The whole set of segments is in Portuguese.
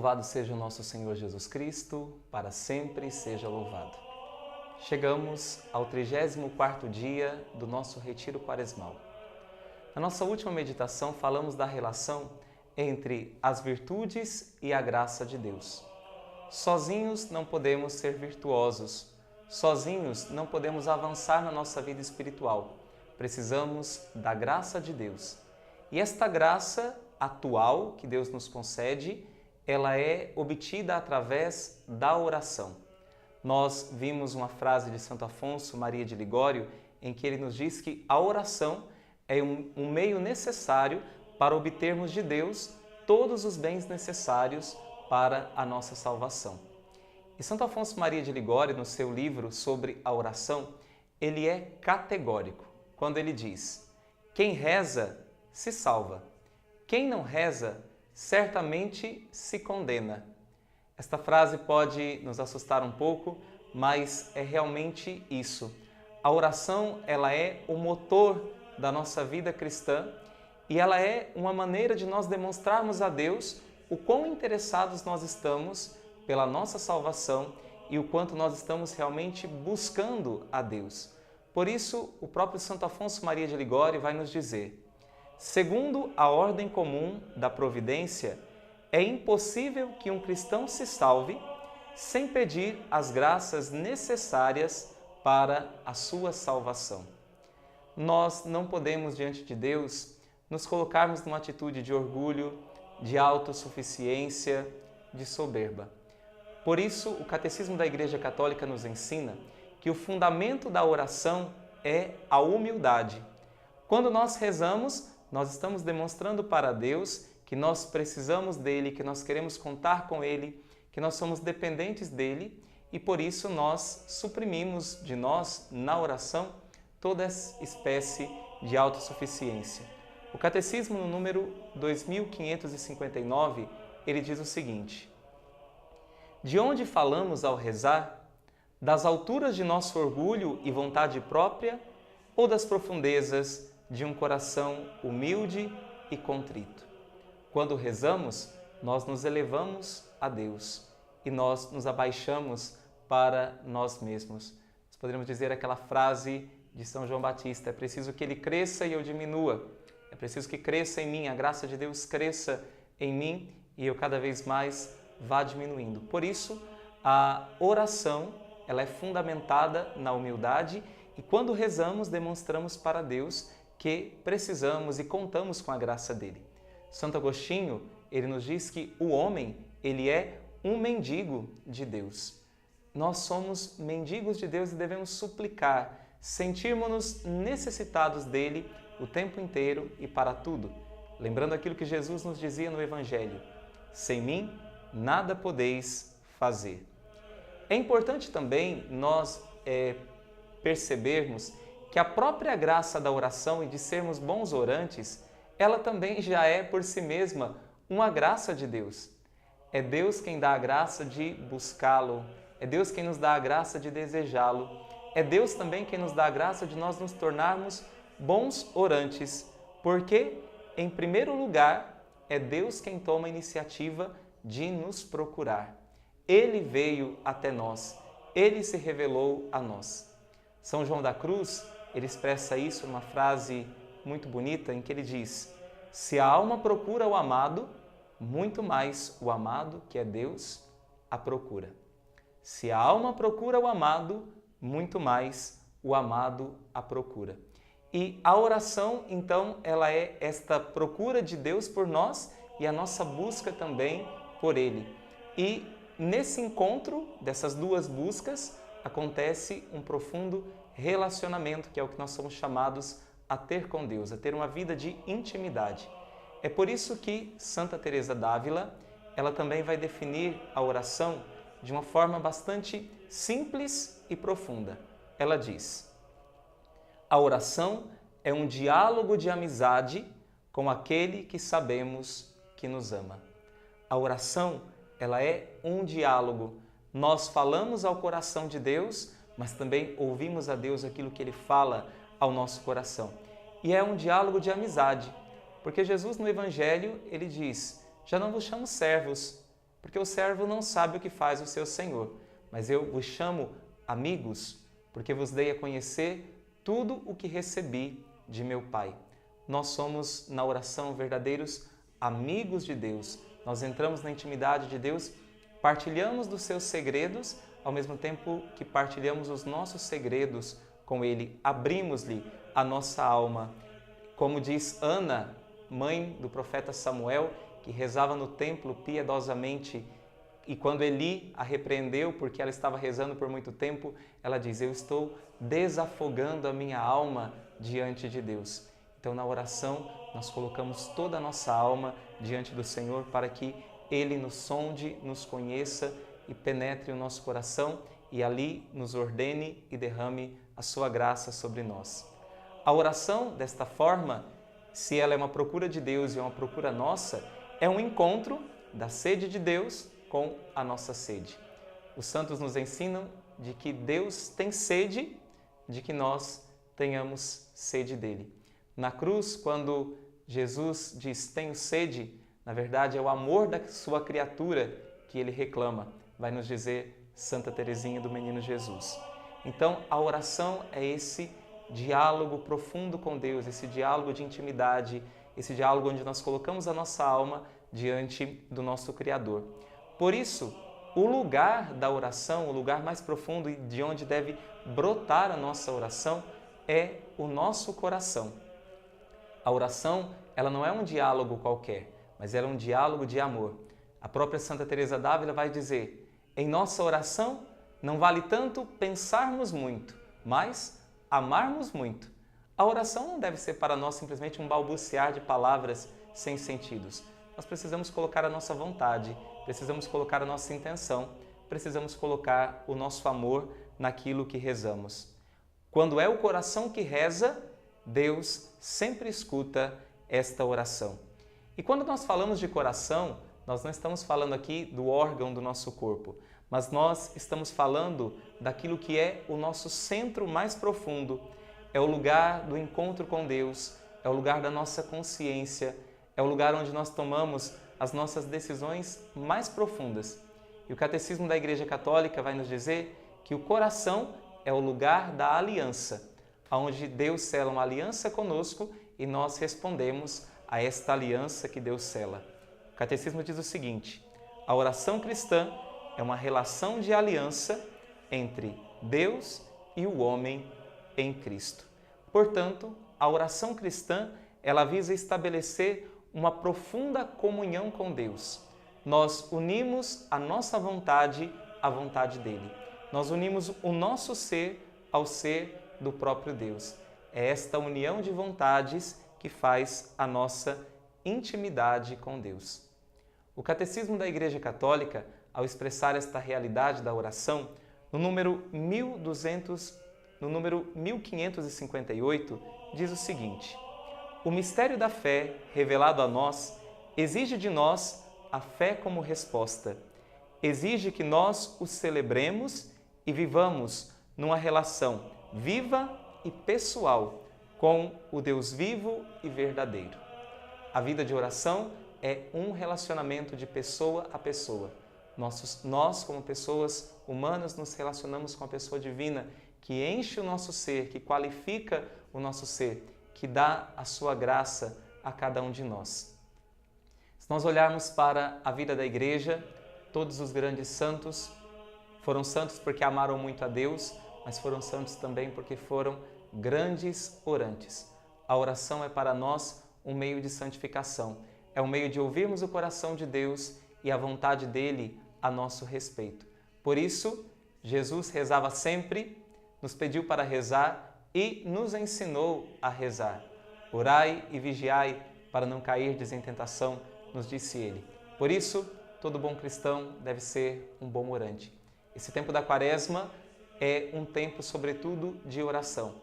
Louvado seja o nosso Senhor Jesus Cristo, para sempre seja louvado. Chegamos ao 34º dia do nosso retiro quaresmal. Na nossa última meditação falamos da relação entre as virtudes e a graça de Deus. Sozinhos não podemos ser virtuosos, sozinhos não podemos avançar na nossa vida espiritual. Precisamos da graça de Deus. E esta graça atual que Deus nos concede, ela é obtida através da oração. Nós vimos uma frase de Santo Afonso Maria de Ligório em que ele nos diz que a oração é um meio necessário para obtermos de Deus todos os bens necessários para a nossa salvação. E Santo Afonso Maria de Ligório, no seu livro sobre a oração, ele é categórico quando ele diz: quem reza se salva, quem não reza certamente se condena. Esta frase pode nos assustar um pouco, mas é realmente isso. A oração, ela é o motor da nossa vida cristã e ela é uma maneira de nós demonstrarmos a Deus o quão interessados nós estamos pela nossa salvação e o quanto nós estamos realmente buscando a Deus. Por isso, o próprio Santo Afonso Maria de Ligório vai nos dizer: segundo a ordem comum da providência, é impossível que um cristão se salve sem pedir as graças necessárias para a sua salvação. Nós não podemos, diante de Deus, nos colocarmos numa atitude de orgulho, de autossuficiência, de soberba. Por isso, o Catecismo da Igreja Católica nos ensina que o fundamento da oração é a humildade. Quando nós rezamos, nós estamos demonstrando para Deus que nós precisamos dele, que nós queremos contar com ele, que nós somos dependentes dele e por isso nós suprimimos de nós, na oração, toda essa espécie de autossuficiência. O Catecismo, no número 2559, ele diz o seguinte: de onde falamos ao rezar? Das alturas de nosso orgulho e vontade própria ou das profundezas de um coração humilde e contrito? Quando rezamos, nós nos elevamos a Deus e nós nos abaixamos para nós mesmos. Nós poderíamos dizer aquela frase de São João Batista: é preciso que ele cresça e eu diminua. É preciso que cresça em mim, a graça de Deus cresça em mim e eu cada vez mais vá diminuindo. Por isso, a oração, ela é fundamentada na humildade e quando rezamos, demonstramos para Deus que precisamos e contamos com a graça dele. Santo Agostinho, ele nos diz que o homem, ele é um mendigo de Deus. Nós somos mendigos de Deus e devemos suplicar, sentirmos-nos necessitados dele o tempo inteiro e para tudo. Lembrando aquilo que Jesus nos dizia no Evangelho: sem mim, nada podeis fazer. É importante também nós percebermos que a própria graça da oração e de sermos bons orantes, ela também já é por si mesma uma graça de Deus. É Deus quem dá a graça de buscá-lo, é Deus quem nos dá a graça de desejá-lo, é Deus também quem nos dá a graça de nós nos tornarmos bons orantes, porque, em primeiro lugar, é Deus quem toma a iniciativa de nos procurar. Ele veio até nós, Ele se revelou a nós. São João da Cruz, ele expressa isso numa frase muito bonita em que ele diz: se a alma procura o amado, muito mais o amado, que é Deus, a procura. Se a alma procura o amado, muito mais o amado a procura. E a oração, então, ela é esta procura de Deus por nós e a nossa busca também por Ele. E nesse encontro dessas duas buscas acontece um profundo relacionamento, que é o que nós somos chamados a ter com Deus, a ter uma vida de intimidade. É por isso que Santa Teresa d'Ávila, ela também vai definir a oração de uma forma bastante simples e profunda. Ela diz: a oração é um diálogo de amizade com aquele que sabemos que nos ama. A oração, ela é um diálogo. Nós falamos ao coração de Deus, mas também ouvimos a Deus aquilo que Ele fala ao nosso coração. E é um diálogo de amizade, porque Jesus no Evangelho, Ele diz: já não vos chamo servos, porque o servo não sabe o que faz o seu senhor. Mas eu vos chamo amigos, porque vos dei a conhecer tudo o que recebi de meu Pai. Nós somos, na oração, verdadeiros amigos de Deus. Nós entramos na intimidade de Deus, partilhamos dos seus segredos, ao mesmo tempo que partilhamos os nossos segredos com Ele. Abrimos-lhe a nossa alma. Como diz Ana, mãe do profeta Samuel, que rezava no templo piedosamente, e quando Eli a repreendeu porque ela estava rezando por muito tempo, ela diz: eu estou desafogando a minha alma diante de Deus. Então, na oração, nós colocamos toda a nossa alma diante do Senhor para que Ele nos sonde, nos conheça e penetre o nosso coração e ali nos ordene e derrame a sua graça sobre nós. A oração, desta forma, se ela é uma procura de Deus e é uma procura nossa, é um encontro da sede de Deus com a nossa sede. Os santos nos ensinam de que Deus tem sede de que nós tenhamos sede dele. Na cruz, quando Jesus diz tenho sede, na verdade é o amor da sua criatura que ele reclama, vai nos dizer Santa Teresinha do Menino Jesus. Então, a oração é esse diálogo profundo com Deus, esse diálogo de intimidade, esse diálogo onde nós colocamos a nossa alma diante do nosso Criador. Por isso, o lugar da oração, o lugar mais profundo e de onde deve brotar a nossa oração é o nosso coração. A oração, ela não é um diálogo qualquer, mas ela é um diálogo de amor. A própria Santa Teresa d'Ávila vai dizer: em nossa oração não vale tanto pensarmos muito, mas amarmos muito. A oração não deve ser para nós simplesmente um balbuciar de palavras sem sentidos. Nós precisamos colocar a nossa vontade, precisamos colocar a nossa intenção, precisamos colocar o nosso amor naquilo que rezamos. Quando é o coração que reza, Deus sempre escuta esta oração. E quando nós falamos de coração, nós não estamos falando aqui do órgão do nosso corpo, mas nós estamos falando daquilo que é o nosso centro mais profundo. É o lugar do encontro com Deus, é o lugar da nossa consciência, é o lugar onde nós tomamos as nossas decisões mais profundas. E o Catecismo da Igreja Católica vai nos dizer que o coração é o lugar da aliança, onde Deus sela uma aliança conosco e nós respondemos a esta aliança que Deus sela. O Catecismo diz o seguinte: a oração cristã é uma relação de aliança entre Deus e o homem em Cristo. Portanto, a oração cristã, ela visa estabelecer uma profunda comunhão com Deus. Nós unimos a nossa vontade à vontade dele. Nós unimos o nosso ser ao ser do próprio Deus. É esta união de vontades que faz a nossa intimidade com Deus. O Catecismo da Igreja Católica, ao expressar esta realidade da oração, no número 1558, diz o seguinte: o mistério da fé, revelado a nós, exige de nós a fé como resposta. Exige que nós o celebremos e vivamos numa relação viva e pessoal com o Deus vivo e verdadeiro. A vida de oração é um relacionamento de pessoa a pessoa. Nós, como pessoas humanas, nos relacionamos com a pessoa divina que enche o nosso ser, que qualifica o nosso ser, que dá a sua graça a cada um de nós. Se nós olharmos para a vida da Igreja, todos os grandes santos foram santos porque amaram muito a Deus, mas foram santos também porque foram grandes orantes. A oração é para nós um meio de santificação, é um meio de ouvirmos o coração de Deus e a vontade dele a nosso respeito. Por isso, Jesus rezava sempre, nos pediu para rezar e nos ensinou a rezar. Orai e vigiai para não cairdes em tentação, nos disse ele. Por isso, todo bom cristão deve ser um bom orante. Esse tempo da Quaresma é um tempo, sobretudo, de oração.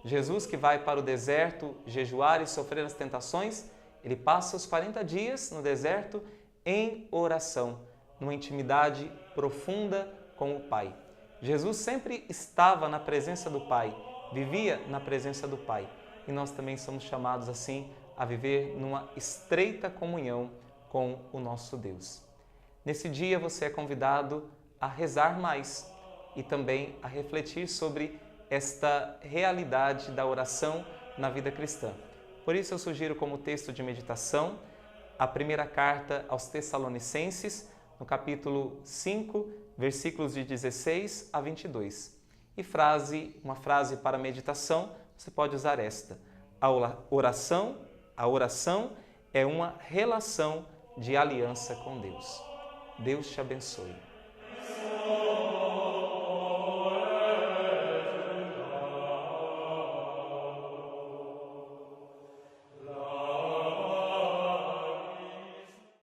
Jesus, que vai para o deserto jejuar e sofrer as tentações, ele passa os 40 dias no deserto em oração, numa intimidade profunda com o Pai. Jesus sempre estava na presença do Pai, vivia na presença do Pai. E nós também somos chamados assim a viver numa estreita comunhão com o nosso Deus. Nesse dia você é convidado a rezar mais e também a refletir sobre esta realidade da oração na vida cristã. Por isso eu sugiro como texto de meditação a primeira carta aos Tessalonicenses, no capítulo 5, versículos de 16 a 22. E uma frase para meditação, você pode usar esta: a oração é uma relação de aliança com Deus. Deus te abençoe.